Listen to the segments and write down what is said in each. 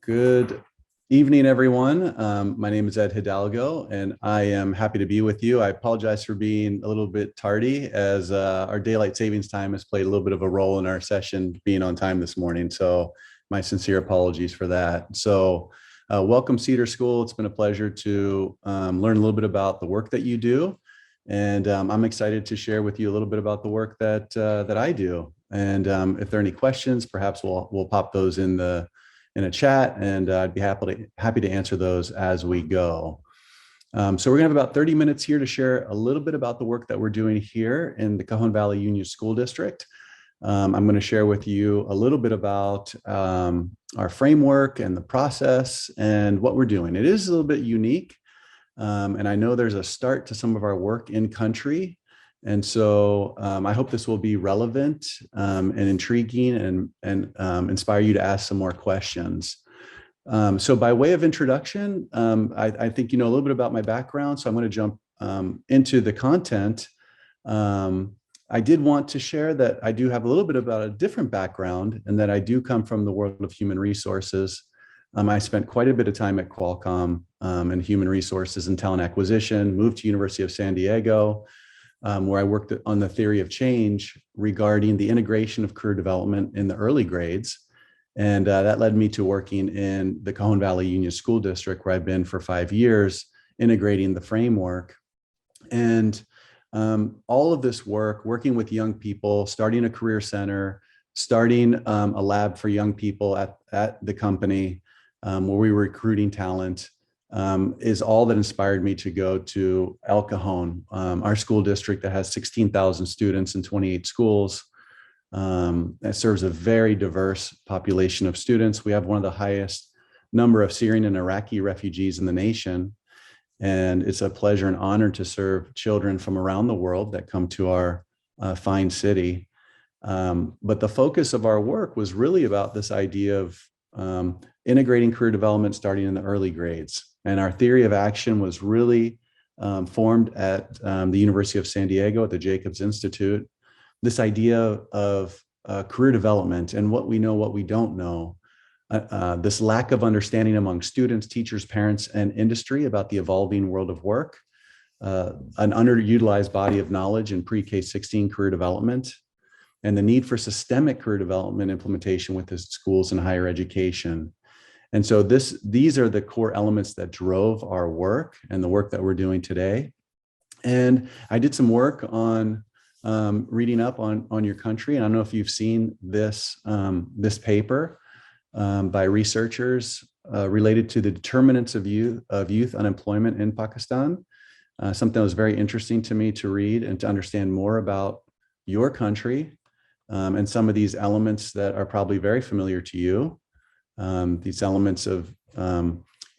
Good evening, everyone. My name is Ed Hidalgo, and I am happy to be with you. I apologize for being a little bit tardy, as our daylight savings time has played a little bit of a role in our session being on time this morning. So my sincere apologies for that. So welcome, Cedar School. It's been a pleasure to learn a little bit about the work that you do. And I'm excited to share with you a little bit about the work that I do. And if there are any questions, perhaps we'll pop those in a chat, and I'd be happy to answer those as we go. So we're gonna have about 30 minutes here to share a little bit about the work that we're doing here in the Cajon Valley Union School District. I'm going to share with you a little bit about our framework and the process and what we're doing. It is a little bit unique, and I know there's a start to some of our work in country. And so I hope this will be relevant and intriguing and inspire you to ask some more questions. So by way of introduction, I think you know a little bit about my background, so I'm going to jump into the content. I did want to share that I do have a little bit about a different background, and that I do come from the world of human resources. I spent quite a bit of time at Qualcomm in human resources and talent acquisition, moved to University of San Diego, where I worked on the theory of change regarding the integration of career development in the early grades. And that led me to working in the Cajon Valley Union School District, where I've been for 5 years, integrating the framework. And all of this work, working with young people, starting a career center, starting a lab for young people at the company where we were recruiting talent, is all that inspired me to go to El Cajon, our school district that has 16,000 students in 28 schools. That serves a very diverse population of students. We have one of the highest number of Syrian and Iraqi refugees in the nation. And it's a pleasure and honor to serve children from around the world that come to our fine city. But the focus of our work was really about this idea of integrating career development starting in the early grades. And our theory of action was really formed at the University of San Diego at the Jacobs Institute. This idea of career development and what we know, what we don't know, this lack of understanding among students, teachers, parents, and industry about the evolving world of work, an underutilized body of knowledge in pre-K 16 career development, and the need for systemic career development implementation with the schools and higher education. And so these are the core elements that drove our work and the work that we're doing today. And I did some work on reading up on your country. And I don't know if you've seen this, this paper by researchers related to the determinants of youth unemployment in Pakistan. Something that was very interesting to me to read and to understand more about your country and some of these elements that are probably very familiar to you. These elements of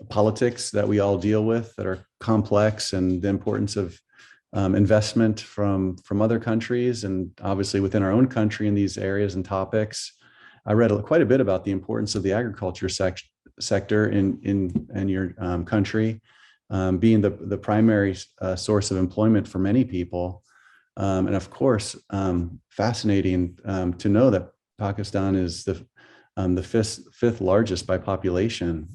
politics that we all deal with that are complex, and the importance of investment from other countries, and obviously within our own country in these areas and topics. I read quite a bit about the importance of the agriculture sector in your country, being the primary source of employment for many people. And of course, fascinating to know that Pakistan is the fifth largest by population.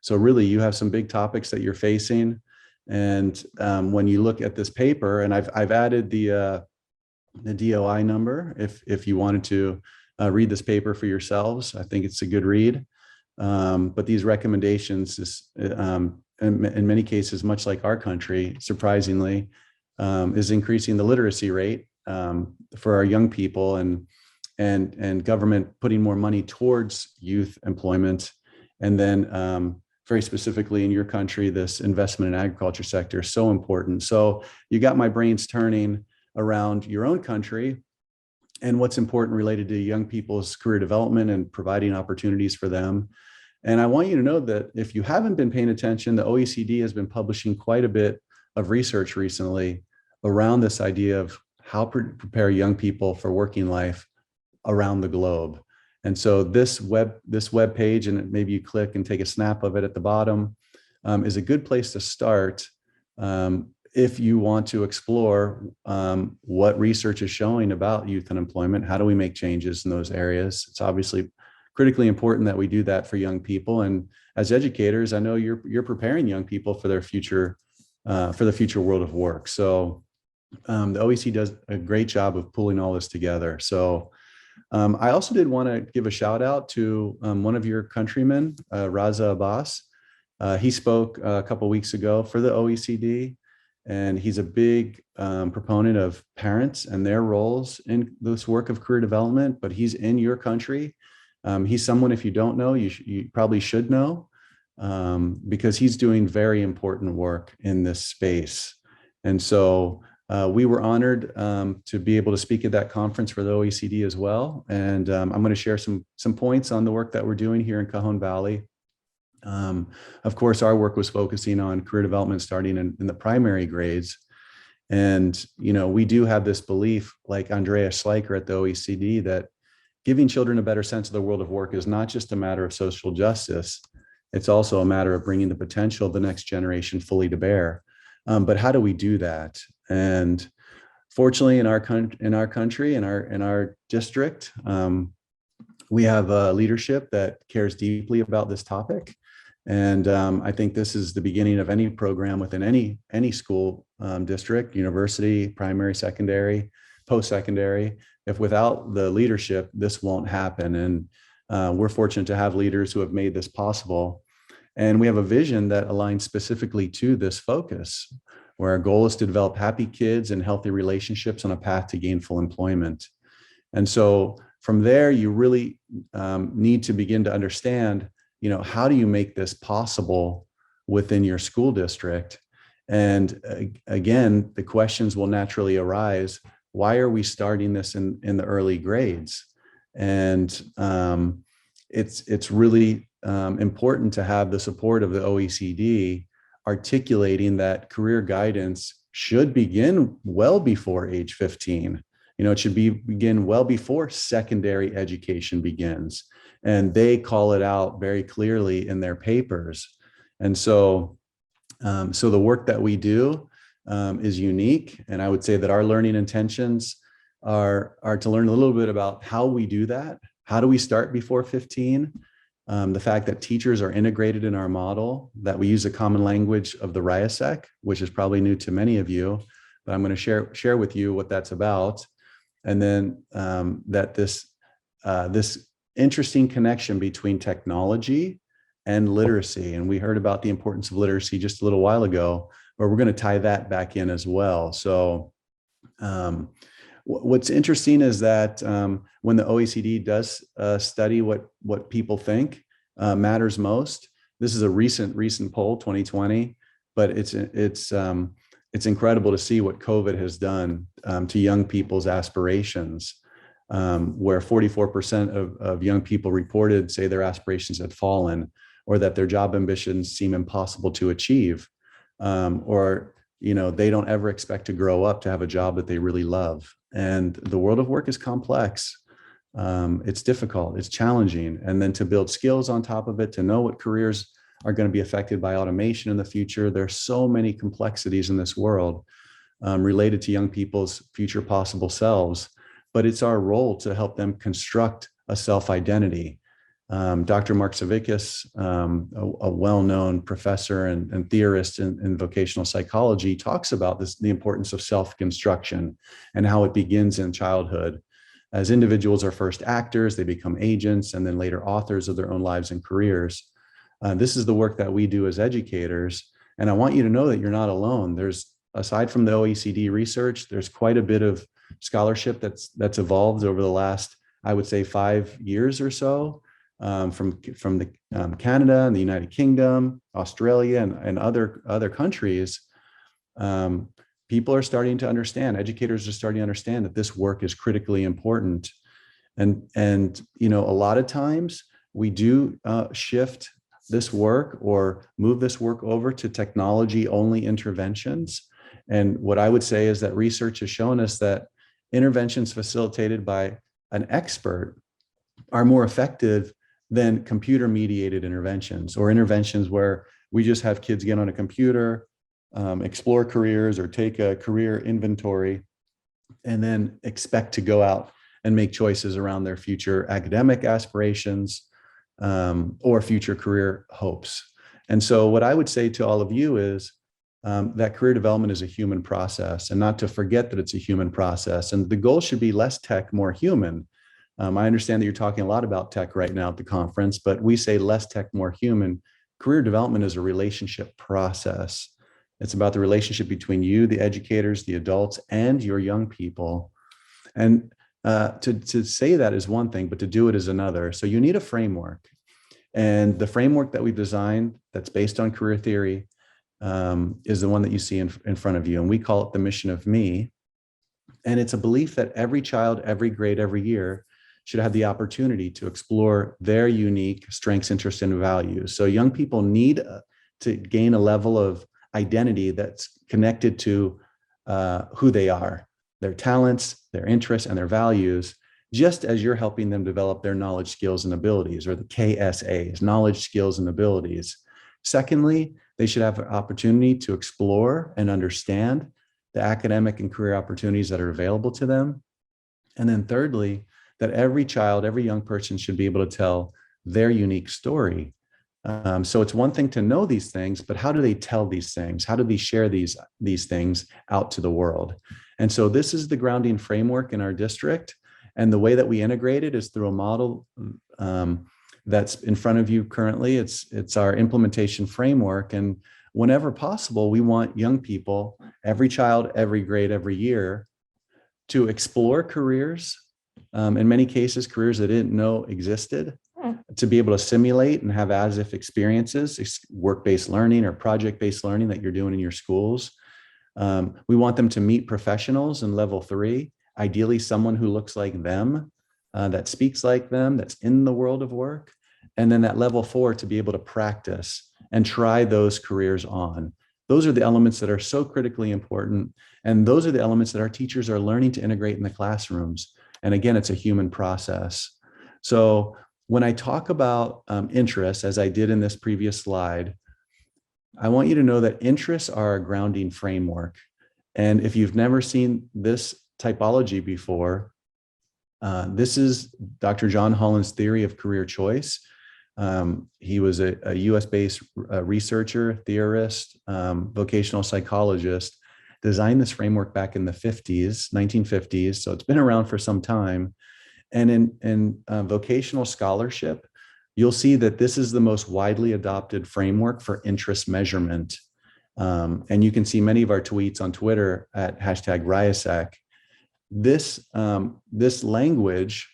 So really, you have some big topics that you're facing. And when you look at this paper, and I've added the DOI number if you wanted to read this paper for yourselves. I think it's a good read. But these recommendations is, in many cases, much like our country, surprisingly, is increasing the literacy rate for our young people, and government putting more money towards youth employment. And then very specifically in your country, this investment in agriculture sector is so important. So you got my brains turning around your own country and what's important related to young people's career development and providing opportunities for them. And I want you to know that if you haven't been paying attention, the OECD has been publishing quite a bit of research recently around this idea of how to prepare young people for working life around the globe. And so this web page, and maybe you click and take a snap of it at the bottom, is a good place to start if you want to explore what research is showing about youth unemployment. How do we make changes in those areas? It's obviously critically important that we do that for young people. And as educators, I know you're preparing young people for their future, for the future world of work. So the OEC does a great job of pulling all this together. So I also did want to give a shout out to one of your countrymen, Raza Abbas. He spoke a couple of weeks ago for the OECD, and he's a big proponent of parents and their roles in this work of career development, but he's in your country. He's someone, if you don't know, you probably should know, because he's doing very important work in this space. And so we were honored to be able to speak at that conference for the OECD as well. And I'm going to share some points on the work that we're doing here in Cajon Valley. Of course, our work was focusing on career development starting in the primary grades. And, we do have this belief, like Andreas Schleicher at the OECD, that giving children a better sense of the world of work is not just a matter of social justice. It's also a matter of bringing the potential of the next generation fully to bear. But how do we do that? And fortunately, in our country, in our district, we have a leadership that cares deeply about this topic. And I think this is the beginning of any program within any school district, university, primary, secondary, post-secondary. If without the leadership, this won't happen. And we're fortunate to have leaders who have made this possible. And we have a vision that aligns specifically to this focus, where our goal is to develop happy kids and healthy relationships on a path to gainful employment. And so from there, you really need to begin to understand, how do you make this possible within your school district? And again, the questions will naturally arise. Why are we starting this in the early grades? And it's really important to have the support of the OECD articulating that career guidance should begin well before age 15. It should begin well before secondary education begins. And they call it out very clearly in their papers. And so the work that we do is unique. And I would say that our learning intentions are to learn a little bit about how we do that. How do we start before 15? The fact that teachers are integrated in our model, that we use a common language of the RIASEC, which is probably new to many of you, but I'm going to share with you what that's about. And then that this interesting connection between technology and literacy. And we heard about the importance of literacy just a little while ago, but we're going to tie that back in as well. So what's interesting is that when the OECD does study what people think matters most, this is a recent poll, 2020, but it's incredible to see what COVID has done to young people's aspirations, where 44% of young people reported say their aspirations had fallen, or that their job ambitions seem impossible to achieve, or they don't ever expect to grow up to have a job that they really love. And the world of work is complex. It's difficult, it's challenging. And then to build skills on top of it, to know what careers are going to be affected by automation in the future. There's so many complexities in this world related to young people's future possible selves, but it's our role to help them construct a self-identity. Dr. Mark Savickas, a well-known professor and theorist in vocational psychology, talks about the importance of self-construction and how it begins in childhood. As individuals are first actors, they become agents, and then later authors of their own lives and careers. This is the work that we do as educators. And I want you to know that you're not alone. Aside from the OECD research, there's quite a bit of scholarship that's evolved over the last, I would say, 5 years or so, from Canada and the United Kingdom, Australia, and other countries. People are starting to understand, educators are starting to understand that this work is critically important. And a lot of times we do shift this work or move this work over to technology only interventions. And what I would say is that research has shown us that interventions facilitated by an expert are more effective than computer mediated interventions, or interventions where we just have kids get on a computer, explore careers or take a career inventory, and then expect to go out and make choices around their future academic aspirations or future career hopes. And so what I would say to all of you is that career development is a human process, and not to forget that it's a human process. And the goal should be less tech, more human. I understand that you're talking a lot about tech right now at the conference, but we say less tech, more human. Career development is a relationship process. It's about the relationship between you, the educators, the adults, and your young people. And to say that is one thing, but to do it is another. So you need a framework. And the framework that we've designed that's based on career theory is the one that you see in front of you. And we call it the mission of me. And it's a belief that every child, every grade, every year should have the opportunity to explore their unique strengths, interests, and values. So young people need to gain a level of identity that's connected to who they are, their talents, their interests, and their values, just as you're helping them develop their knowledge, skills, and abilities, or the KSAs, knowledge, skills, and abilities. Secondly, they should have an opportunity to explore and understand the academic and career opportunities that are available to them. And then thirdly, that every child, every young person should be able to tell their unique story. So it's one thing to know these things, but how do they tell these things? How do they share these things out to the world? And so this is the grounding framework in our district. And the way that we integrate it is through a model that's in front of you currently. It's our implementation framework. And whenever possible, we want young people, every child, every grade, every year, to explore careers, in many cases, careers they didn't know existed, to be able to simulate and have as-if experiences, work-based learning or project-based learning that you're doing in your schools. We want them to meet professionals in level 3, ideally someone who looks like them, that speaks like them, that's in the world of work. And then at level 4, to be able to practice and try those careers on. Those are the elements that are so critically important. And those are the elements that our teachers are learning to integrate in the classrooms. And again, it's a human process. So when I talk about interests, as I did in this previous slide, I want you to know that interests are a grounding framework. And if you've never seen this typology before, this is Dr. John Holland's theory of career choice. He was a US-based researcher, theorist, vocational psychologist, designed this framework back in the 1950s. So it's been around for some time. And in vocational scholarship, you'll see that this is the most widely adopted framework for interest measurement. And you can see many of our tweets on Twitter at #RIASEC. This language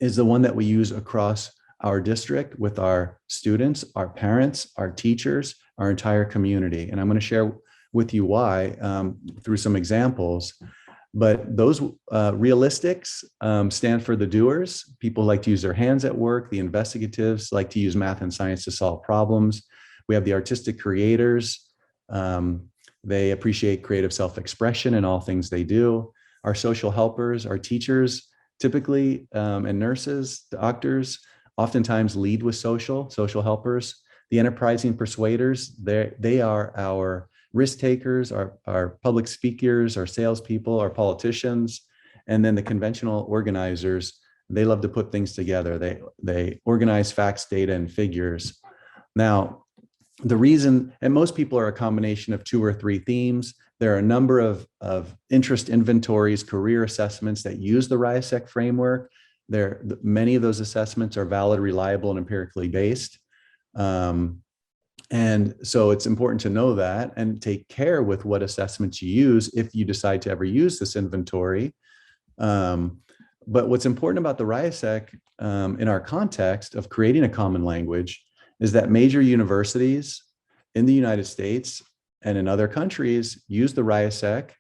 is the one that we use across our district with our students, our parents, our teachers, our entire community. And I'm going to share with you why through some examples. But those realistics stand for the doers. People like to use their hands at work. The investigatives like to use math and science to solve problems. We have the artistic creators. They appreciate creative self-expression in all things they do. Our social helpers, our teachers, typically, and nurses, doctors, oftentimes lead with social helpers. The enterprising persuaders, they are our risk takers, our public speakers, our salespeople, our politicians, and then the conventional organizers. They love to put things together. They organize facts, data, and figures. Now, the reason, and most people are a combination of 2 or 3 themes. There are a number of interest inventories, career assessments that use the RIASEC framework. Many of those assessments are valid, reliable, and empirically based. And so it's important to know that and take care with what assessments you use if you decide to ever use this inventory. But what's important about the RIASEC in our context of creating a common language is that major universities in the United States and in other countries use the RIASEC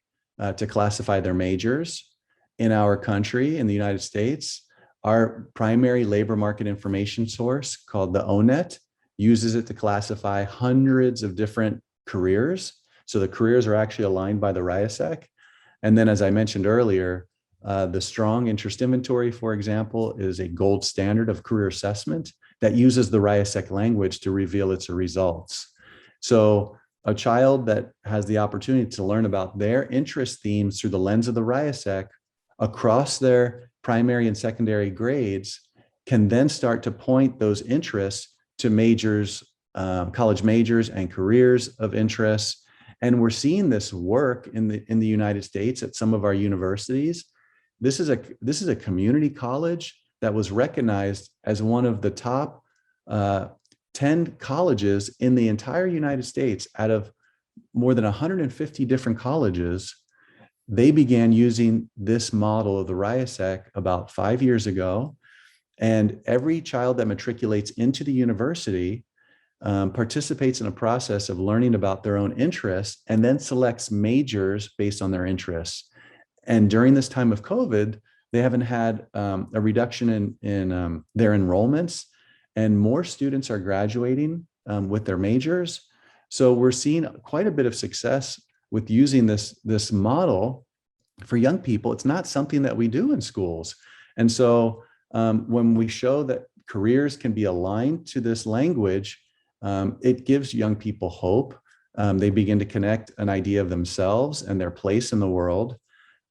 to classify their majors. In our country, in the United States, our primary labor market information source called the ONET uses it to classify hundreds of different careers. So the careers are actually aligned by the RIASEC. And then, as I mentioned earlier, the strong interest inventory, for example, is a gold standard of career assessment that uses the RIASEC language to reveal its results. So a child that has the opportunity to learn about their interest themes through the lens of the RIASEC across their primary and secondary grades can then start to point those interests to majors, college majors and careers of interest. And we're seeing this work in the United States at some of our universities. This is a community college that was recognized as one of the top 10 colleges in the entire United States. Out of more than 150 different colleges, they began using this model of the RIASEC about 5 years ago. And every child that matriculates into the university participates in a process of learning about their own interests and then selects majors based on their interests. And during this time of COVID, they haven't had a reduction in their enrollments, and more students are graduating with their majors. So we're seeing quite a bit of success with using this model for young people. It's not something that we do in schools. And so when we show that careers can be aligned to this language, it gives young people hope. They begin to connect an idea of themselves and their place in the world.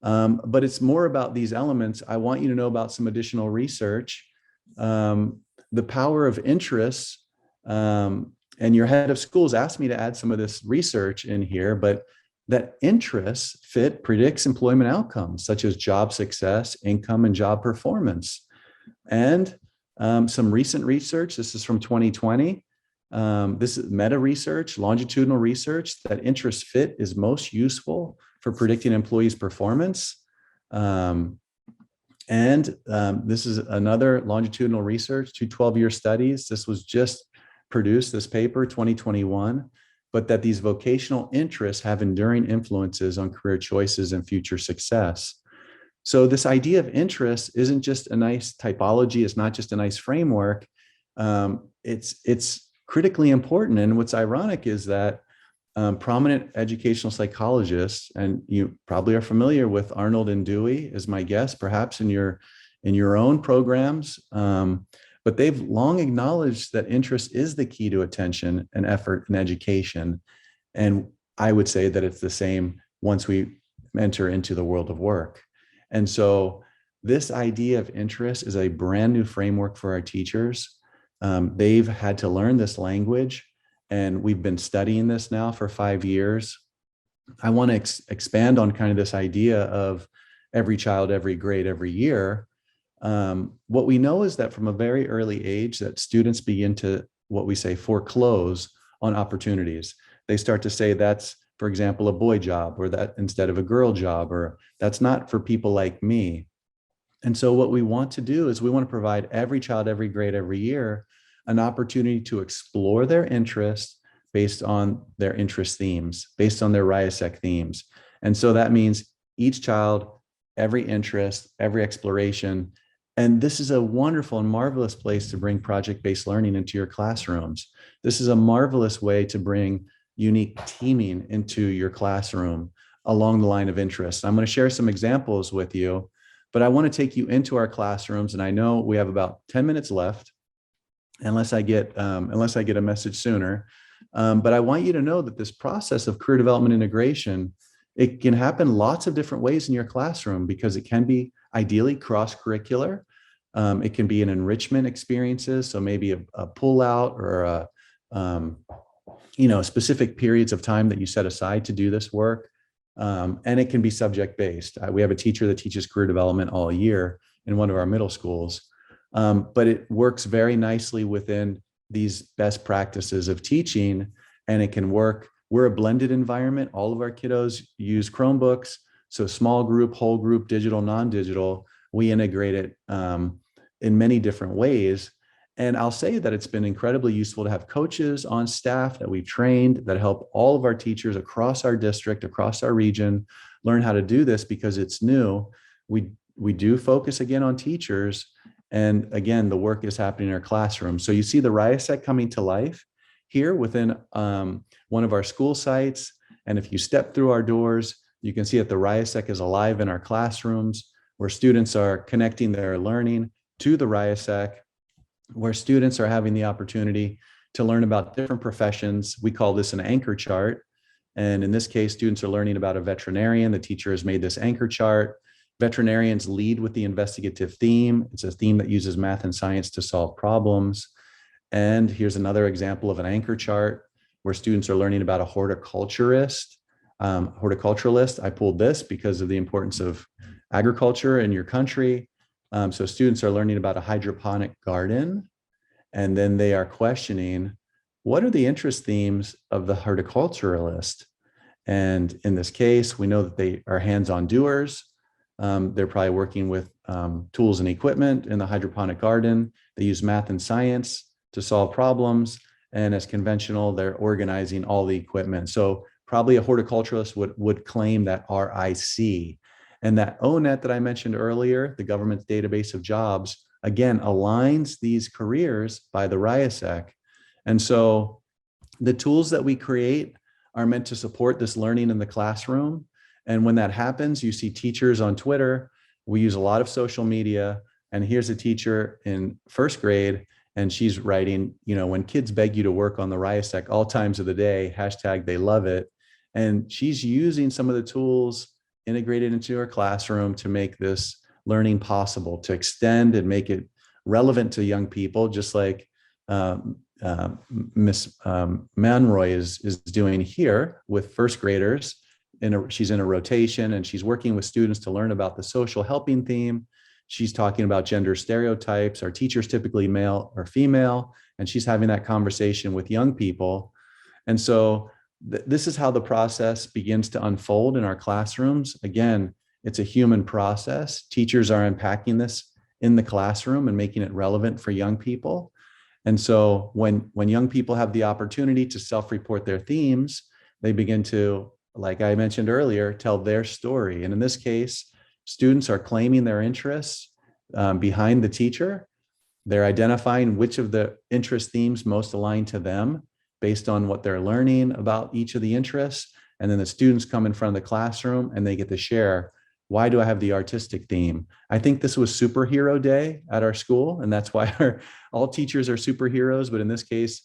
But it's more about these elements. I want you to know about some additional research. The power of interests, and your head of schools asked me to add some of this research in here, but that interests fit predicts employment outcomes such as job success, income, and job performance. And some recent research, this is from 2020, this is meta research, longitudinal research, that interest fit is most useful for predicting employees' performance. This is another longitudinal research, 2 12-year studies. This was just produced, this paper, 2021, but that these vocational interests have enduring influences on career choices and future success. So this idea of interest isn't just a nice typology. It's not just a nice framework. It's critically important. And what's ironic is that prominent educational psychologists, and you probably are familiar with Arnold and Dewey as my guest, perhaps in your own programs, but they've long acknowledged that interest is the key to attention and effort in education. And I would say that it's the same once we enter into the world of work. And so this idea of interest is a brand new framework for our teachers. They've had to learn this language, and we've been studying this now for 5 years. I want to expand on kind of this idea of every child, every grade, every year. What we know is that from a very early age that students begin to, what we say, foreclose on opportunities. They start to say that's, for example, a boy job, or that instead of a girl job, or that's not for people like me. And so what we want to do is we want to provide every child, every grade, every year, an opportunity to explore their interests based on their interest themes, based on their RIASEC themes. And so that means each child, every interest, every exploration. And this is a wonderful and marvelous place to bring project-based learning into your classrooms. This is a marvelous way to bring unique teaming into your classroom along the line of interest. I'm going to share some examples with you, but I want to take you into our classrooms. And I know we have about 10 minutes left, unless I get a message sooner. But I want you to know that this process of career development integration, it can happen lots of different ways in your classroom, because it can be ideally cross-curricular. It can be in enrichment experiences. So maybe a pull-out or specific periods of time that you set aside to do this work. And it can be subject-based. We have a teacher that teaches career development all year in one of our middle schools. But it works very nicely within these best practices of teaching, and it can work. We're a blended environment. All of our kiddos use Chromebooks. So small group, whole group, digital, non-digital, we integrate it in many different ways. And I'll say that it's been incredibly useful to have coaches on staff that we've trained that help all of our teachers across our district, across our region, learn how to do this, because it's new. We do focus again on teachers. And again, the work is happening in our classroom. So you see the RIASEC coming to life here within one of our school sites. And if you step through our doors, you can see that the RIASEC is alive in our classrooms, where students are connecting their learning to the RIASEC, where students are having the opportunity to learn about different professions. We call this an anchor chart. And in this case, students are learning about a veterinarian. The teacher has made this anchor chart. Veterinarians lead with the investigative theme. It's a theme that uses math and science to solve problems. And here's another example of an anchor chart where students are learning about a horticulturist. I pulled this because of the importance of agriculture in your country. So students are learning about a hydroponic garden, and then they are questioning, what are the interest themes of the horticulturalist? And in this case, we know that they are hands-on doers. They're probably working with tools and equipment in the hydroponic garden. They use math and science to solve problems. And as conventional, they're organizing all the equipment. So probably a horticulturalist would claim that RIC. And that ONET that I mentioned earlier, the government's database of jobs, again, aligns these careers by the RIASEC. And so the tools that we create are meant to support this learning in the classroom. And when that happens, you see teachers on Twitter. We use a lot of social media. And here's a teacher in first grade, and she's writing, when kids beg you to work on the RIASEC all times of the day, hashtag they love it. And she's using some of the tools integrated into her classroom to make this learning possible, to extend and make it relevant to young people, just like Miss Manroy is doing here with first graders. She's in a rotation, and she's working with students to learn about the social helping theme. She's talking about gender stereotypes. Our teachers typically male or female, and she's having that conversation with young people. And so this is how the process begins to unfold in our classrooms. Again, it's a human process. Teachers are unpacking this in the classroom and making it relevant for young people. And so when young people have the opportunity to self-report their themes, they begin to, like I mentioned earlier, tell their story. And in this case, students are claiming their interests behind the teacher. They're identifying which of the interest themes most align to them based on what they're learning about each of the interests. And then the students come in front of the classroom and they get to share, why do I have the artistic theme? I think this was superhero day at our school, and that's why all teachers are superheroes. But in this case,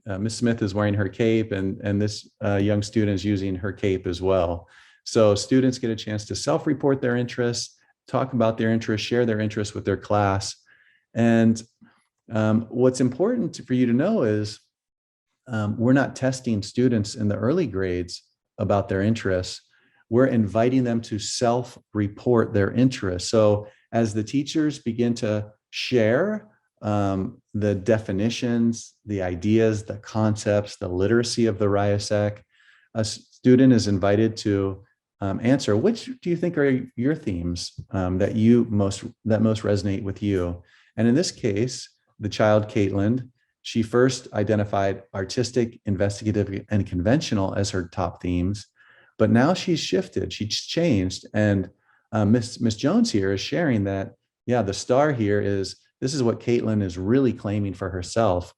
Ms. Smith is wearing her cape, and this young student is using her cape as well. So students get a chance to self-report their interests, talk about their interests, share their interests with their class. And what's important for you to know is we're not testing students in the early grades about their interests. We're inviting them to self-report their interests. So as the teachers begin to share the definitions, the ideas, the concepts, the literacy of the RIASEC, a student is invited to answer, which do you think are your themes that most resonate with you? And in this case, the child, Caitlin, she first identified artistic, investigative, and conventional as her top themes, but now she's shifted, she's changed. And Miss Jones here is sharing that, yeah, the star here is, this is what Caitlin is really claiming for herself.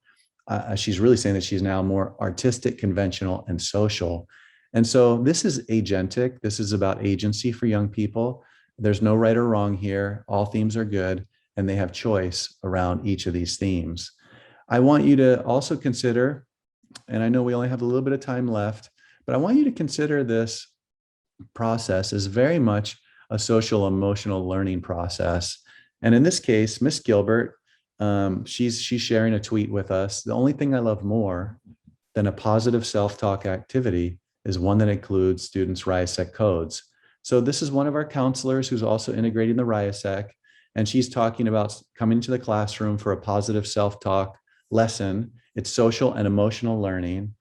She's really saying that she's now more artistic, conventional, and social. And so this is agentic. This is about agency for young people. There's no right or wrong here. All themes are good, and they have choice around each of these themes. I want you to also consider, and I know we only have a little bit of time left, but I want you to consider this process as very much a social emotional learning process. And in this case, Miss Gilbert, she's sharing a tweet with us. The only thing I love more than a positive self-talk activity is one that includes students' RIASEC codes. So this is one of our counselors who's also integrating the RIASEC, and she's talking about coming to the classroom for a positive self-talk lesson. It's social and emotional learning.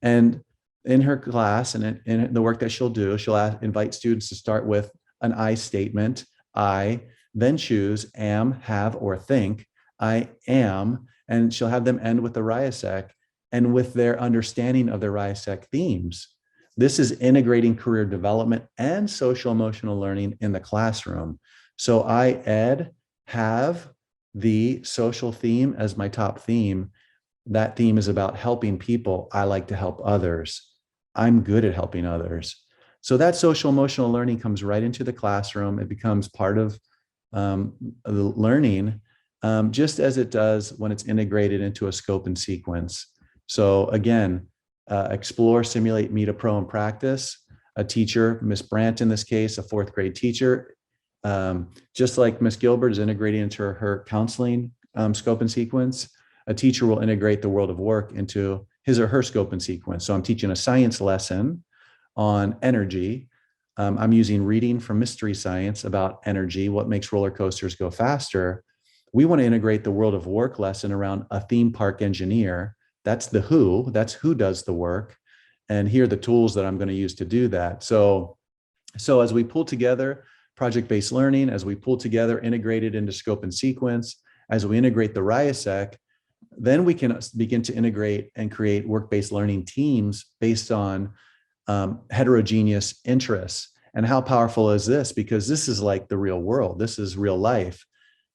And in her class and in the work that she'll do, she'll invite students to start with an I statement, I, then choose am, have, or think, I am, and she'll have them end with the RIASEC and with their understanding of their RIASEC themes. This is integrating career development and social emotional learning in the classroom. So I have the social theme as my top theme. That theme is about helping people. I like to help others. I'm good at helping others. So that social emotional learning comes right into the classroom. It becomes part of the learning, just as it does when it's integrated into a scope and sequence. So again, explore, simulate, meet a pro and practice. A teacher, Miss Brandt in this case, a fourth grade teacher, Just like Miss Gilbert is integrating into her counseling scope and sequence, a teacher will integrate the world of work into his or her scope and sequence. So I'm teaching a science lesson on energy. I'm using reading from Mystery Science about energy, what makes roller coasters go faster. We want to integrate the world of work lesson around a theme park engineer. That's who does the work. And here are the tools that I'm going to use to do that. So as we pull together project-based learning, as we pull together integrated into scope and sequence, as we integrate the RIASEC, then we can begin to integrate and create work-based learning teams based on heterogeneous interests. And how powerful is this? Because this is like the real world. This is real life.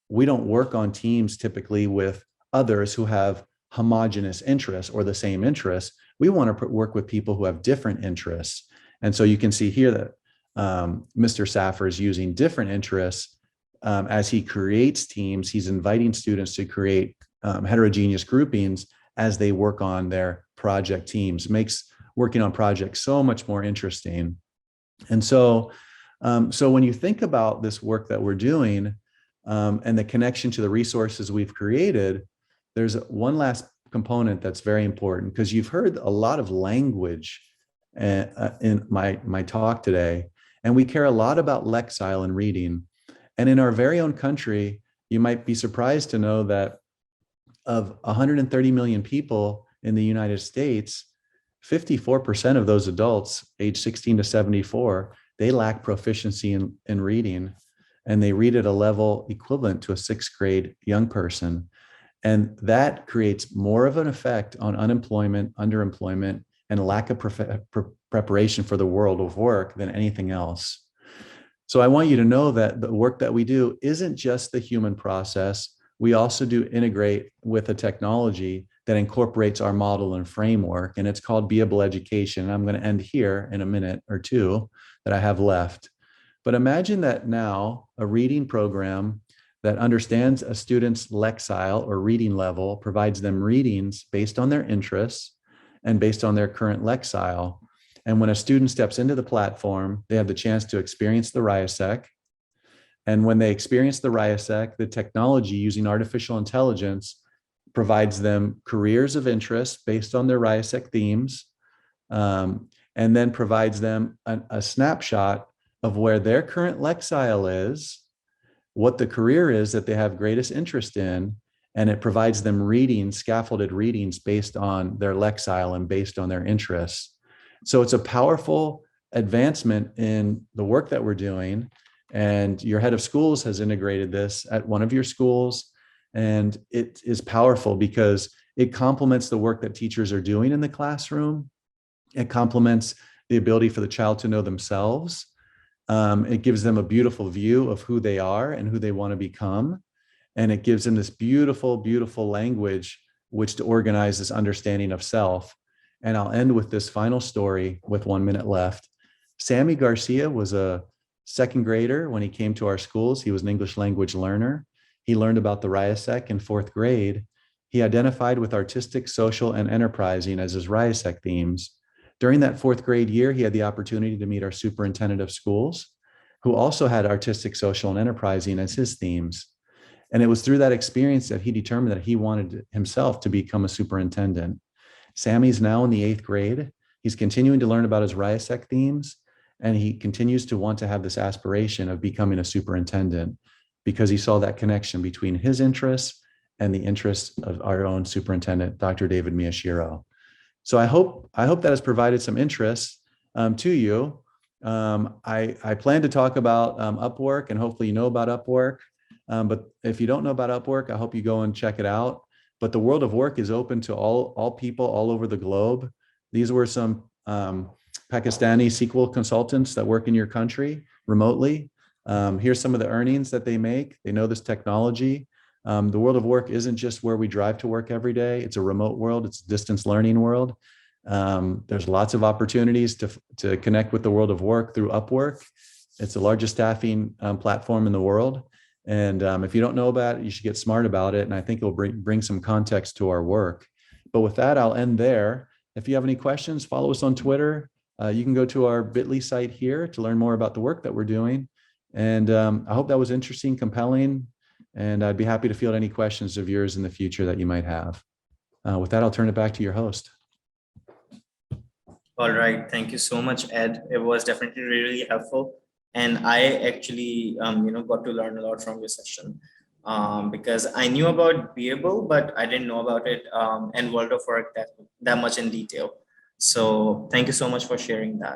We don't work on teams typically with others who have homogenous interests or the same interests. We want to work with people who have different interests. And so you can see here that Mr. Saffer is using different interests as he creates teams. He's inviting students to create heterogeneous groupings as they work on their project teams. Makes working on projects so much more interesting. And so when you think about this work that we're doing and the connection to the resources we've created, there's one last component that's very important, because you've heard a lot of language in my talk today, and we care a lot about lexile and reading. And in our very own country, you might be surprised to know that of 130 million people in the United States, 54% of those adults age 16 to 74, they lack proficiency in reading, and they read at a level equivalent to a sixth grade young person. And that creates more of an effect on unemployment, underemployment, and lack of preparation for the world of work than anything else. So I want you to know that the work that we do isn't just the human process. We also do integrate with a technology that incorporates our model and framework, and it's called Beable Education. I'm going to end here in a minute or two that I have left. But imagine that now a reading program that understands a student's lexile or reading level, provides them readings based on their interests and based on their current lexile. And when a student steps into the platform, they have the chance to experience the RIASEC. And when they experience the RIASEC, the technology using artificial intelligence provides them careers of interest based on their RIASEC themes, and then provides them a snapshot of where their current lexile is, what the career is that they have greatest interest in, and it provides them readings, scaffolded readings based on their lexile and based on their interests. So it's a powerful advancement in the work that we're doing. And your head of schools has integrated this at one of your schools. And it is powerful because it complements the work that teachers are doing in the classroom. It complements the ability for the child to know themselves. It gives them a beautiful view of who they are and who they want to become. And it gives them this beautiful, beautiful language, which to organize this understanding of self. And I'll end with this final story with 1 minute left. Sammy Garcia was a second grader when he came to our schools. He was an English language learner. He learned about the RIASEC in fourth grade. He identified with artistic, social, and enterprising as his RIASEC themes. During that fourth grade year, he had the opportunity to meet our superintendent of schools, who also had artistic, social, and enterprising as his themes. And it was through that experience that he determined that he wanted himself to become a superintendent. Sammy's now in the 8th grade. He's continuing to learn about his RIASEC themes, and he continues to want to have this aspiration of becoming a superintendent because he saw that connection between his interests and the interests of our own superintendent, Dr. David Miyashiro. So I hope that has provided some interest to you. I plan to talk about Upwork, and hopefully you know about Upwork. But if you don't know about Upwork, I hope you go and check it out. But the world of work is open to all people all over the globe. These were some Pakistani SQL consultants that work in your country remotely. Here's some of the earnings that they make. They know this technology. The world of work isn't just where we drive to work every day. It's a remote world. It's a distance learning world. There's lots of opportunities to connect with the world of work through Upwork. It's the largest staffing platform in the world. And if you don't know about it, you should get smart about it. And I think it'll bring some context to our work. But with that, I'll end there. If you have any questions, follow us on Twitter. You can go to our bit.ly site here to learn more about the work that we're doing. And I hope that was interesting, compelling, and I'd be happy to field any questions of yours in the future that you might have. With that, I'll turn it back to your host. All right. Thank you so much, Ed. It was definitely really helpful. And I actually, got to learn a lot from your session because I knew about Beable, but I didn't know about it and World of Work that much in detail. So thank you so much for sharing that.